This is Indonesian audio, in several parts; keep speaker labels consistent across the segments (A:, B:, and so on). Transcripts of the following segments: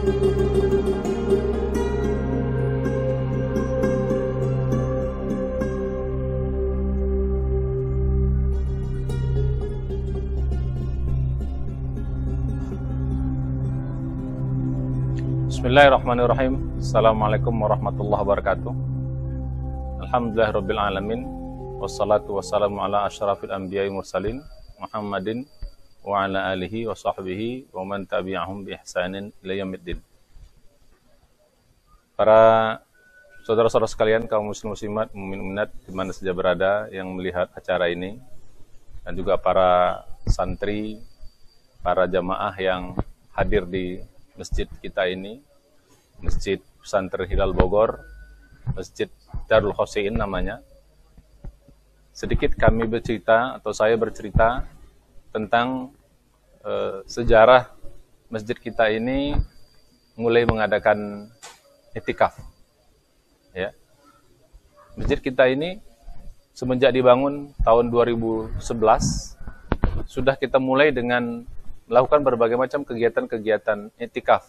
A: Bismillahirrahmanirrahim. Assalamualaikum warahmatullahi wabarakatuh. Alhamdulillahirabbil alamin. Wassalatu wassalamu ala asyrafil anbiya'i mursalin Muhammadin wa ala alihi wa sahbihi wa man tabi'ahum bi ihsanin ila yaumiddin. Para saudara-saudara sekalian, kaum muslimat, mukmin-mukminat di mana saja berada yang melihat acara ini, dan juga para santri, para jamaah yang hadir di masjid kita ini, Masjid Pesantren Hilal Bogor, Masjid Darul Khosein namanya. Sedikit kami bercerita, atau saya bercerita tentang sejarah masjid kita ini mulai mengadakan i'tikaf. Ya. Masjid kita ini semenjak dibangun tahun 2011 sudah kita mulai dengan melakukan berbagai macam kegiatan-kegiatan i'tikaf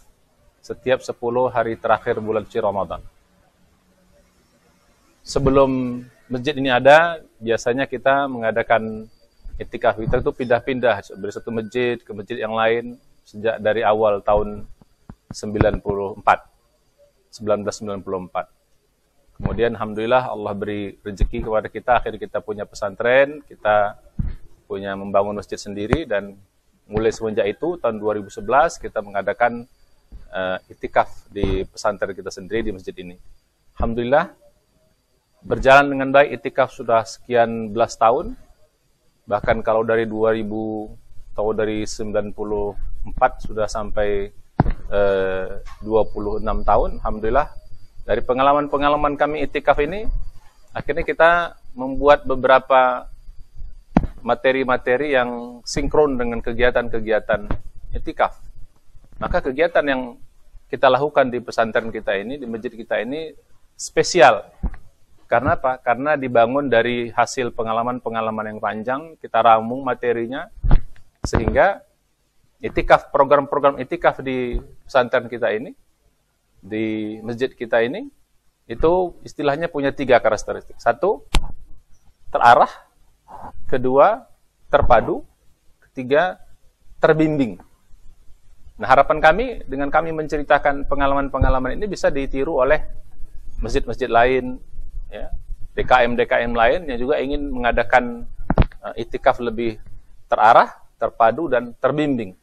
A: setiap 10 hari terakhir bulan suci Ramadan. Sebelum masjid ini ada, biasanya kita mengadakan i'tikaf. Kita itu pindah-pindah dari satu masjid ke masjid yang lain sejak dari awal tahun 1994. Kemudian alhamdulillah Allah beri rezeki kepada kita, akhirnya kita punya pesantren, kita punya membangun masjid sendiri, dan mulai semenjak itu tahun 2011 kita mengadakan i'tikaf di pesantren kita sendiri di masjid ini. Alhamdulillah berjalan dengan baik. I'tikaf sudah sekian belas tahun. Bahkan kalau dari 2000 atau dari 94 sudah sampai 26 tahun. Alhamdulillah dari pengalaman-pengalaman kami i'tikaf ini, akhirnya kita membuat beberapa materi-materi yang sinkron dengan kegiatan-kegiatan i'tikaf. Maka kegiatan yang kita lakukan di pesantren kita ini, di masjid kita ini spesial. Karena apa? Karena dibangun dari hasil pengalaman-pengalaman yang panjang, kita ramu materinya, sehingga i'tikaf, program-program i'tikaf di pesantren kita ini, di masjid kita ini, itu istilahnya punya 3 karakteristik. 1, terarah. 2, terpadu. 3, terbimbing. Nah, harapan kami dengan kami menceritakan pengalaman-pengalaman ini bisa ditiru oleh masjid-masjid lain, ya, DKM-DKM lain yang juga ingin mengadakan i'tikaf lebih terarah, terpadu, dan terbimbing.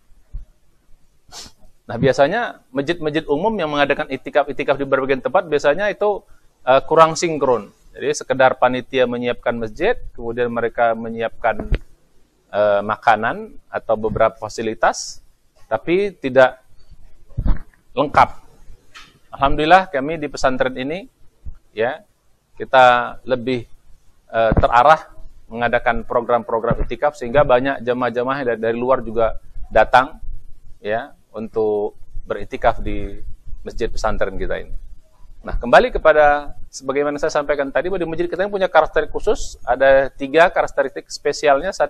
A: Nah, biasanya masjid-masjid umum yang mengadakan i'tikaf di berbagai tempat biasanya itu kurang sinkron. Jadi sekedar panitia menyiapkan masjid, kemudian mereka menyiapkan makanan atau beberapa fasilitas, tapi tidak lengkap. Alhamdulillah kami di pesantren ini, ya, kita lebih terarah mengadakan program-program i'tikaf sehingga banyak jamaah-jamaah dari luar juga datang, ya, untuk beriktikaf di masjid pesantren kita ini. Nah, kembali kepada sebagaimana saya sampaikan tadi, bahwa di masjid kita ini punya karakteristik khusus, ada 3 karakteristik spesialnya. 1,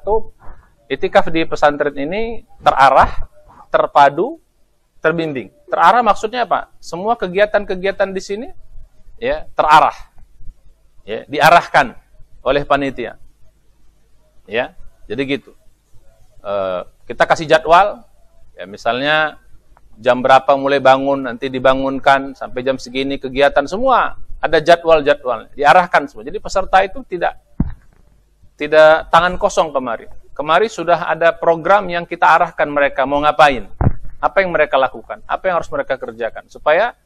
A: i'tikaf di pesantren ini terarah, terpadu, terbimbing. Terarah maksudnya apa? Semua kegiatan-kegiatan di sini, ya, terarah, ya, diarahkan oleh panitia, ya. Jadi gitu. Kita kasih jadwal, ya, misalnya jam berapa mulai bangun, nanti dibangunkan sampai jam segini kegiatan, semua ada jadwal-jadwal, diarahkan semua. Jadi peserta itu tidak tangan kosong kemari. Kemari sudah ada program yang kita arahkan mereka mau ngapain, apa yang mereka lakukan, apa yang harus mereka kerjakan, supaya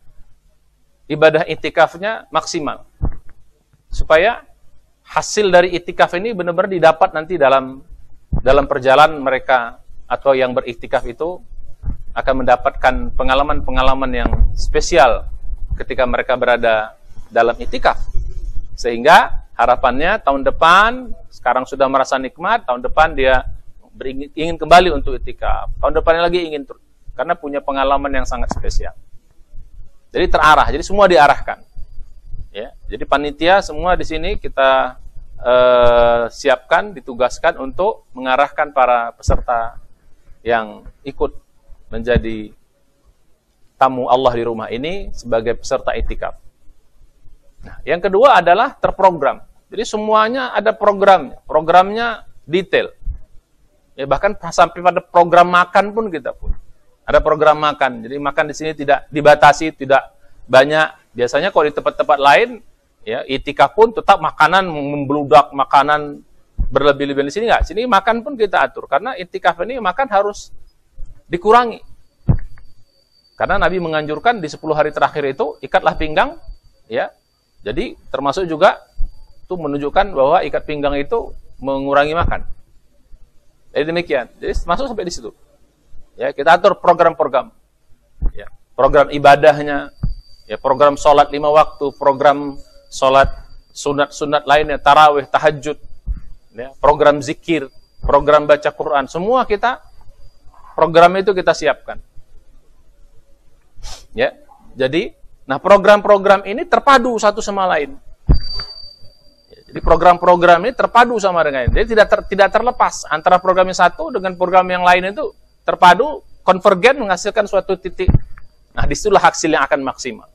A: ibadah i'tikafnya maksimal, supaya hasil dari i'tikaf ini benar-benar didapat nanti dalam perjalanan mereka, atau yang beriktikaf itu akan mendapatkan pengalaman-pengalaman yang spesial ketika mereka berada dalam i'tikaf. Sehingga harapannya tahun depan, sekarang sudah merasa nikmat, tahun depan dia ingin kembali untuk i'tikaf, tahun depannya lagi ingin terus, karena punya pengalaman yang sangat spesial. Jadi terarah, jadi semua diarahkan, ya. Jadi panitia semua di sini kita siapkan, ditugaskan untuk mengarahkan para peserta yang ikut menjadi tamu Allah di rumah ini sebagai peserta iktikaf. Nah, yang kedua adalah terprogram. Jadi semuanya ada programnya. Programnya detail. Ya, bahkan sampai pada program makan pun kita pun. Ada program makan. Jadi makan di sini tidak dibatasi, tidak banyak. Biasanya kalau di tempat-tempat lain, ya, iktikaf pun tetap makanan membludak, makanan berlebih-lebihan. Di sini enggak. Sini makan pun kita atur. Karena iktikaf ini makan harus dikurangi. Karena Nabi menganjurkan di 10 hari terakhir itu, ikatlah pinggang, ya. Jadi termasuk juga itu menunjukkan bahwa ikat pinggang itu mengurangi makan. Jadi demikian. Jadi masuk sampai di situ. Ya, kita atur program-program. Ya, program ibadahnya, ya, program sholat 5 waktu, program sholat sunat-sunat lainnya, tarawih, tahajud, ya, program zikir, program baca Quran, semua kita program itu kita siapkan. Ya, jadi, nah program-program ini terpadu satu sama lain. Jadi program-program ini terpadu sama dengan ini. Jadi tidak terlepas antara program yang satu dengan program yang lain itu terpadu, konvergen menghasilkan suatu titik. Nah, disitulah hasil yang akan maksimal.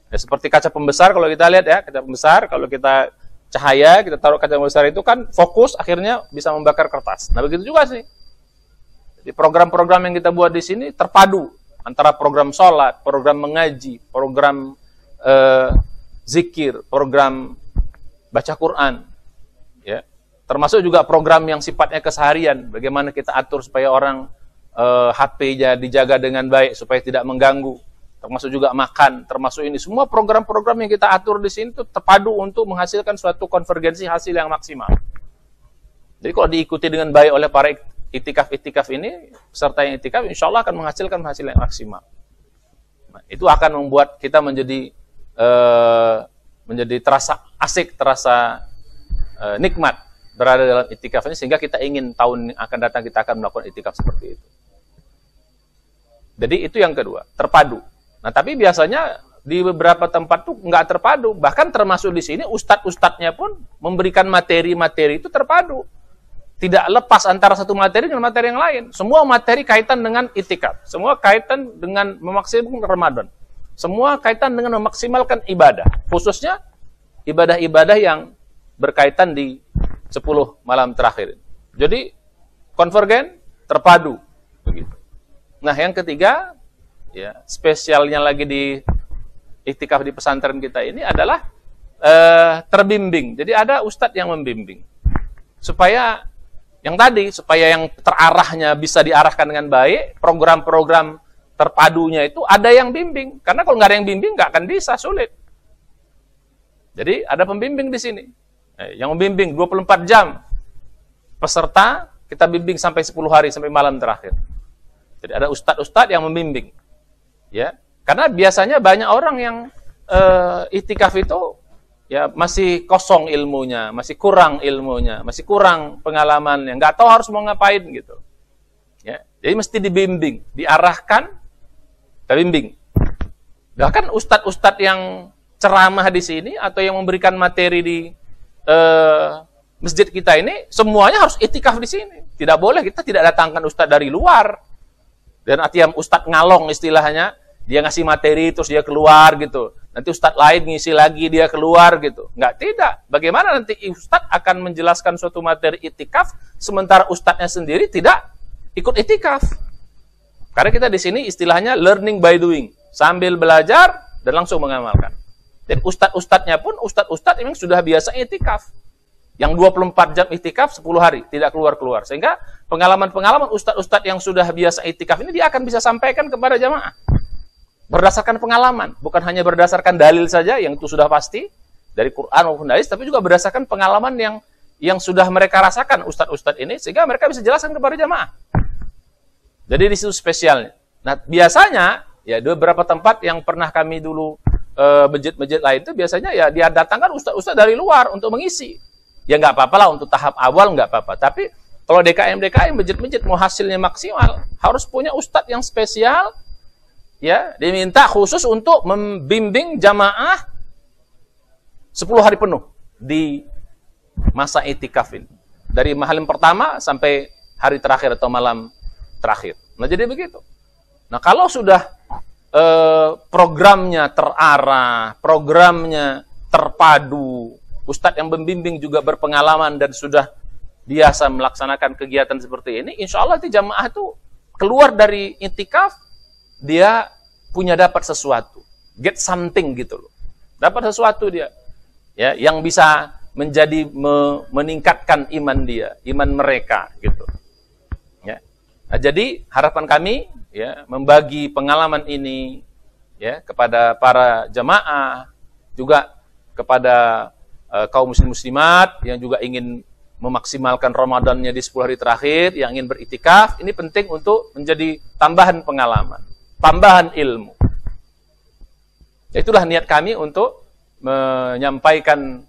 A: Ya, seperti kaca pembesar kalau kita lihat ya, kaca pembesar kalau kita cahaya, kita taruh kaca pembesar itu kan fokus akhirnya bisa membakar kertas. Nah, begitu juga sih. Jadi program-program yang kita buat di sini terpadu antara program sholat, program mengaji, program zikir, program baca Quran, ya, termasuk juga program yang sifatnya keseharian. Bagaimana kita atur supaya orang HP-nya dijaga dengan baik supaya tidak mengganggu. Termasuk juga makan, termasuk ini. Semua program-program yang kita atur di sini itu terpadu untuk menghasilkan suatu konvergensi hasil yang maksimal. Jadi kalau diikuti dengan baik oleh para iktikaf ini, peserta yang iktikaf, insya Allah akan menghasilkan hasil yang maksimal. Nah, itu akan membuat kita menjadi terasa asik, terasa nikmat berada dalam iktikaf ini, sehingga kita ingin tahun yang akan datang kita akan melakukan iktikaf seperti itu. Jadi itu yang kedua, terpadu. Nah, tapi biasanya di beberapa tempat tuh nggak terpadu, bahkan termasuk di sini ustadz-ustadznya pun memberikan materi-materi itu terpadu. Tidak lepas antara satu materi dengan materi yang lain. Semua materi kaitan dengan iktikaf. Semua kaitan dengan memaksimalkan Ramadan. Semua kaitan dengan memaksimalkan ibadah. Khususnya ibadah-ibadah yang berkaitan di 10 malam terakhir. Jadi konvergen, terpadu. Begitu. Nah, yang ketiga, ya, spesialnya lagi di iktikaf di pesantren kita ini adalah terbimbing. Jadi ada ustadz yang membimbing. Supaya yang terarahnya bisa diarahkan dengan baik, program-program terpadunya itu ada yang bimbing. Karena kalau nggak ada yang bimbing, nggak akan bisa, sulit. Jadi ada pembimbing di sini. Yang membimbing 24 jam. Peserta kita bimbing sampai 10 hari, sampai malam terakhir. Jadi ada ustadz-ustadz yang membimbing. Ya, karena biasanya banyak orang yang iktikaf itu ya masih kosong ilmunya, masih kurang ilmunya, masih kurang pengalamannya, nggak tahu harus mau ngapain gitu. Ya, jadi mesti dibimbing, diarahkan, dibimbing. Bahkan ustadz-ustadz yang ceramah di sini atau yang memberikan materi di masjid kita ini semuanya harus iktikaf di sini. Tidak boleh kita tidak datangkan ustadz dari luar. Dan artinya ustadz ngalong istilahnya, dia ngasih materi terus dia keluar gitu. Nanti ustadz lain ngisi lagi, dia keluar gitu. Tidak. Bagaimana nanti ustadz akan menjelaskan suatu materi iktikaf, sementara ustadznya sendiri tidak ikut iktikaf. Karena kita di sini istilahnya learning by doing. Sambil belajar dan langsung mengamalkan. Dan ustadz-ustadznya pun, ustadz-ustadz memang sudah biasa iktikaf. Yang 24 jam iktikaf 10 hari, tidak keluar-keluar. Sehingga pengalaman-pengalaman ustadz-ustadz yang sudah biasa iktikaf ini, dia akan bisa sampaikan kepada jamaah. Berdasarkan pengalaman, bukan hanya berdasarkan dalil saja yang itu sudah pasti dari Quran maupun hadis, tapi juga berdasarkan pengalaman yang sudah mereka rasakan ustadz-ustadz ini, sehingga mereka bisa jelaskan kepada jamaah. Jadi di situ spesialnya. Nah, biasanya ya beberapa tempat yang pernah kami dulu masjid-masjid lain itu biasanya ya dia datangkan ustadz-ustadz dari luar untuk mengisi. Ya nggak apa-apa lah untuk tahap awal nggak apa-apa. Tapi kalau DKM masjid-masjid mau hasilnya maksimal harus punya ustadz yang spesial. Ya, diminta khusus untuk membimbing jamaah 10 hari penuh di masa iktikaf ini. Dari malam pertama sampai hari terakhir atau malam terakhir. Nah, jadi begitu. Nah, kalau sudah programnya terarah, programnya terpadu, ustadz yang membimbing juga berpengalaman dan sudah biasa melaksanakan kegiatan seperti ini, insya Allah itu jamaah itu keluar dari i'tikaf, dia punya dapat sesuatu, get something gitu loh, dapat sesuatu dia, ya, yang bisa menjadi meningkatkan iman dia, iman mereka gitu. Ya. Nah, jadi harapan kami, ya, membagi pengalaman ini, ya, kepada para jamaah, juga kepada kaum muslim-muslimat yang juga ingin memaksimalkan Ramadannya di 10 hari terakhir, yang ingin beriktikaf, ini penting untuk menjadi tambahan pengalaman, tambahan ilmu. Itulah niat kami untuk menyampaikan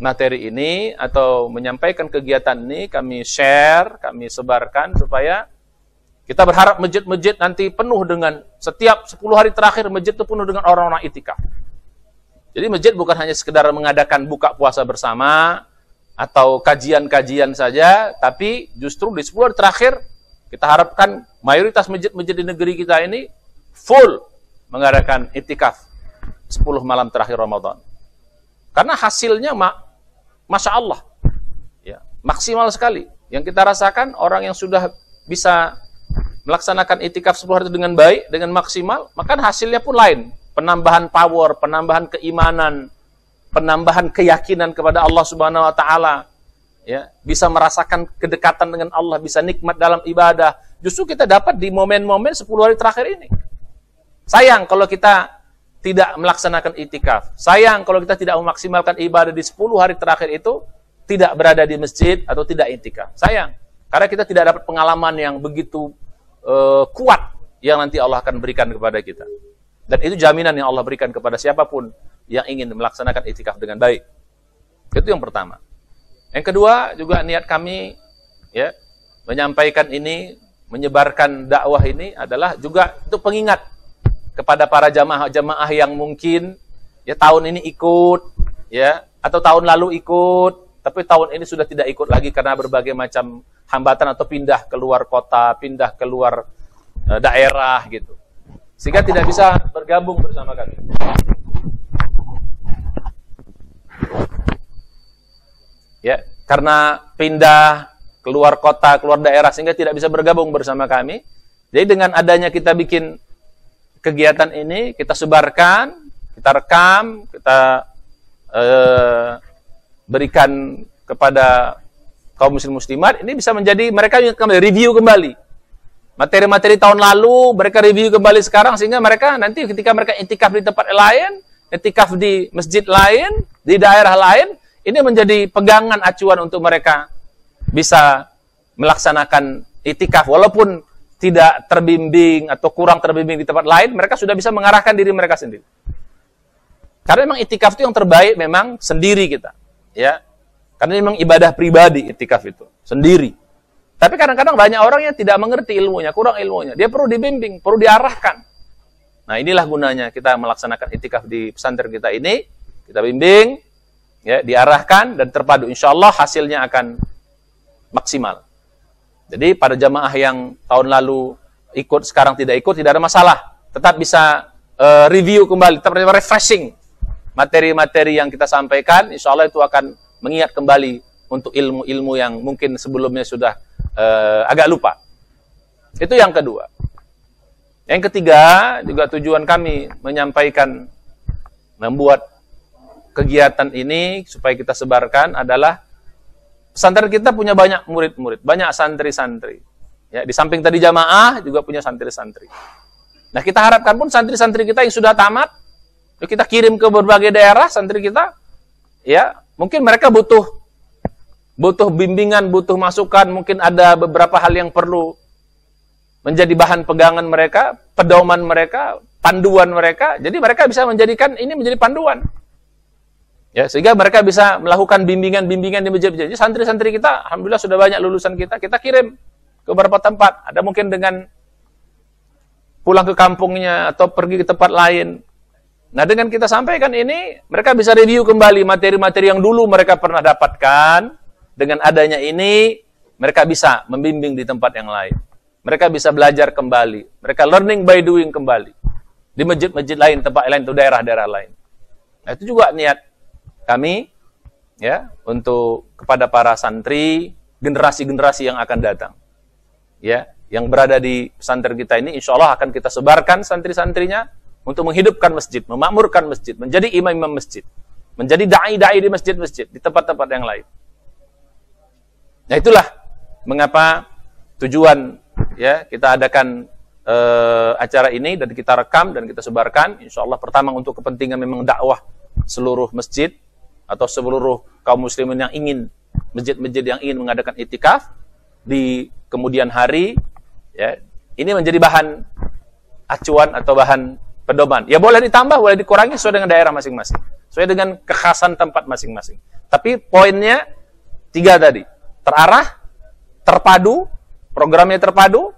A: materi ini atau menyampaikan kegiatan ini, kami share, kami sebarkan supaya kita berharap masjid-masjid nanti penuh dengan, setiap 10 hari terakhir masjid itu penuh dengan orang-orang iktikaf. Jadi masjid bukan hanya sekedar mengadakan buka puasa bersama atau kajian-kajian saja, tapi justru di 10 hari terakhir kita harapkan mayoritas masjid-masjid di negeri kita ini full mengadakan iktikaf 10 malam terakhir Ramadan. Karena hasilnya Masya Allah, ya, maksimal sekali. Yang kita rasakan orang yang sudah bisa melaksanakan iktikaf 10 hari itu dengan baik, dengan maksimal, maka hasilnya pun lain. Penambahan power, penambahan keimanan, penambahan keyakinan kepada Allah Subhanahu wa taala, ya, bisa merasakan kedekatan dengan Allah, bisa nikmat dalam ibadah. Justru kita dapat di momen-momen 10 hari terakhir ini. Sayang kalau kita tidak melaksanakan iktikaf. Sayang kalau kita tidak memaksimalkan ibadah di 10 hari terakhir itu, tidak berada di masjid atau tidak iktikaf. Sayang, karena kita tidak dapat pengalaman yang begitu kuat yang nanti Allah akan berikan kepada kita. Dan itu jaminan yang Allah berikan kepada siapapun yang ingin melaksanakan iktikaf dengan baik. Itu yang pertama. Yang kedua, juga niat kami, ya, menyampaikan ini, menyebarkan dakwah ini adalah juga untuk pengingat kepada para jamaah-jamaah yang mungkin, ya, tahun ini ikut, ya, atau tahun lalu ikut, tapi tahun ini sudah tidak ikut lagi karena berbagai macam hambatan atau pindah keluar kota, pindah keluar daerah gitu. Sehingga tidak bisa bergabung bersama kami. Ya, karena pindah keluar kota, keluar daerah, sehingga tidak bisa bergabung bersama kami. Jadi dengan adanya kita bikin kegiatan ini, kita sebarkan, kita rekam, kita berikan kepada kaum muslim-muslimat, ini bisa menjadi mereka yang kembali review kembali materi-materi tahun lalu, mereka review kembali sekarang, sehingga mereka nanti ketika mereka iktikaf di tempat lain, iktikaf di masjid lain, di daerah lain, ini menjadi pegangan acuan untuk mereka bisa melaksanakan iktikaf walaupun tidak terbimbing atau kurang terbimbing di tempat lain, mereka sudah bisa mengarahkan diri mereka sendiri. Karena memang iktikaf itu yang terbaik memang sendiri kita, ya. Karena memang ibadah pribadi iktikaf itu sendiri. Tapi kadang-kadang banyak orang yang tidak mengerti ilmunya, kurang ilmunya. Dia perlu dibimbing, perlu diarahkan. Nah, inilah gunanya kita melaksanakan iktikaf di pesantren kita ini. Kita bimbing, ya, diarahkan dan terpadu. Insya Allah hasilnya akan maksimal. Jadi pada jamaah yang tahun lalu ikut, sekarang tidak ikut, tidak ada masalah. Tetap bisa review kembali, tetap refreshing materi-materi yang kita sampaikan. Insya Allah itu akan mengingat kembali untuk ilmu-ilmu yang mungkin sebelumnya sudah agak lupa. Itu yang kedua. Yang ketiga, juga tujuan kami menyampaikan, membuat kegiatan ini supaya kita sebarkan adalah pesantren kita punya banyak murid-murid, banyak santri-santri. Ya, di samping tadi jamaah juga punya santri-santri. Nah, kita harapkan pun santri-santri kita yang sudah tamat, kita kirim ke berbagai daerah santri kita, ya, mungkin mereka butuh bimbingan, butuh masukan, mungkin ada beberapa hal yang perlu menjadi bahan pegangan mereka, pedoman mereka, panduan mereka. Jadi mereka bisa menjadikan ini menjadi panduan. Ya, sehingga mereka bisa melakukan bimbingan-bimbingan di masjid-masjid. Jadi santri-santri kita, alhamdulillah sudah banyak lulusan kita kirim ke beberapa tempat. Ada mungkin dengan pulang ke kampungnya atau pergi ke tempat lain. Nah, dengan kita sampaikan ini, mereka bisa review kembali materi-materi yang dulu mereka pernah dapatkan. Dengan adanya ini, mereka bisa membimbing di tempat yang lain. Mereka bisa belajar kembali. Mereka learning by doing kembali. di masjid-masjid lain, tempat lain, atau daerah-daerah lain. Nah, itu juga niat kami ya untuk kepada para santri, generasi-generasi yang akan datang. Ya, yang berada di pesantren kita ini insya Allah akan kita sebarkan santri-santrinya untuk menghidupkan masjid, memakmurkan masjid, menjadi imam-imam masjid, menjadi dai-dai di masjid-masjid, di tempat-tempat yang lain. Nah, itulah mengapa tujuan ya kita adakan acara ini dan kita rekam dan kita sebarkan. Insya Allah pertama untuk kepentingan memang dakwah seluruh masjid atau seluruh kaum muslimin yang ingin masjid-masjid yang ingin mengadakan iktikaf di kemudian hari ya, ini menjadi bahan acuan atau bahan pedoman. Ya boleh ditambah, boleh dikurangi sesuai dengan daerah masing-masing, sesuai dengan kekhasan tempat masing-masing. Tapi poinnya 3 tadi, terarah, terpadu, programnya terpadu,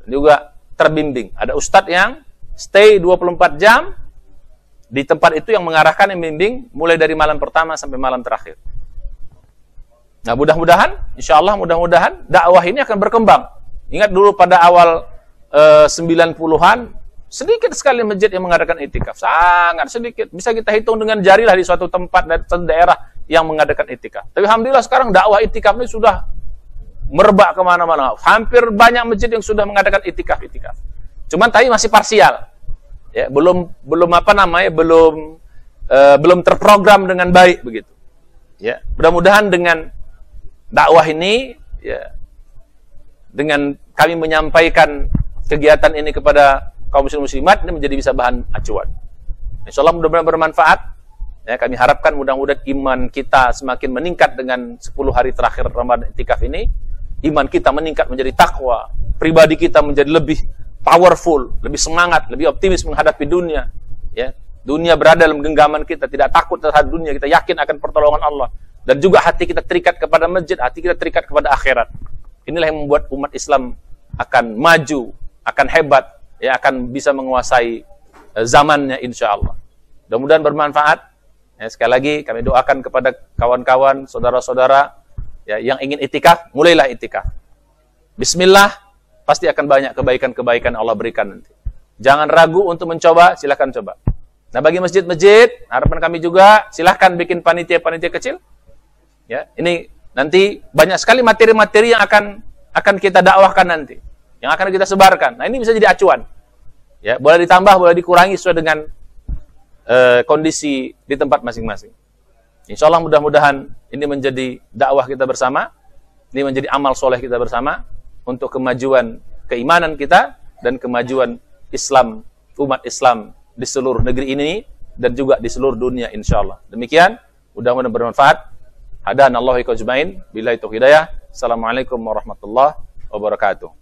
A: juga terbimbing. Ada ustadz yang stay 24 jam di tempat itu yang mengarahkan, yang membimbing mulai dari malam pertama sampai malam terakhir. Nah, mudah-mudahan, insya Allah mudah-mudahan dakwah ini akan berkembang. Ingat dulu pada awal 90-an, sedikit sekali masjid yang mengadakan iktikaf. Sangat sedikit. Bisa kita hitung dengan jari lah di suatu tempat dan suatu daerah yang mengadakan iktikaf. Tapi alhamdulillah sekarang dakwah iktikaf ini sudah merebak kemana-mana. Hampir banyak masjid yang sudah mengadakan iktikaf. Cuman tadi masih parsial. Ya, belum terprogram dengan baik begitu. Ya, mudah-mudahan dengan dakwah ini ya, dengan kami menyampaikan kegiatan ini kepada kaum muslimat ini menjadi bisa bahan acuan. Insyaallah mudah-mudahan bermanfaat. Ya, kami harapkan mudah-mudahan iman kita semakin meningkat dengan 10 hari terakhir Ramadan iktikaf ini. Iman kita meningkat menjadi takwa, pribadi kita menjadi lebih powerful, lebih semangat, lebih optimis menghadapi dunia. Ya, dunia berada dalam genggaman kita, tidak takut terhadap dunia, kita yakin akan pertolongan Allah. Dan juga hati kita terikat kepada masjid, hati kita terikat kepada akhirat. Inilah yang membuat umat Islam akan maju, akan hebat, ya, akan bisa menguasai zamannya insya Allah. Mudah-mudahan bermanfaat. Ya, sekali lagi kami doakan kepada kawan-kawan, saudara-saudara ya, yang ingin iktikaf, mulailah iktikaf. Bismillah, pasti akan banyak kebaikan-kebaikan Allah berikan nanti. Jangan ragu untuk mencoba, silahkan coba. Nah, bagi masjid-masjid, harapan kami juga silahkan bikin panitia-panitia kecil. Ya, ini nanti banyak sekali materi-materi yang akan kita dakwahkan nanti, yang akan kita sebarkan. Nah, ini bisa jadi acuan. Ya, boleh ditambah, boleh dikurangi sesuai dengan kondisi di tempat masing-masing. Insya Allah mudah-mudahan ini menjadi dakwah kita bersama, ini menjadi amal soleh kita bersama untuk kemajuan keimanan kita dan kemajuan Islam, umat Islam di seluruh negeri ini dan juga di seluruh dunia insya Allah. Demikian, mudah-mudahan bermanfaat. Hadanallahu ika ajmain, billahi taufiq hidayah. Assalamualaikum warahmatullahi wabarakatuh.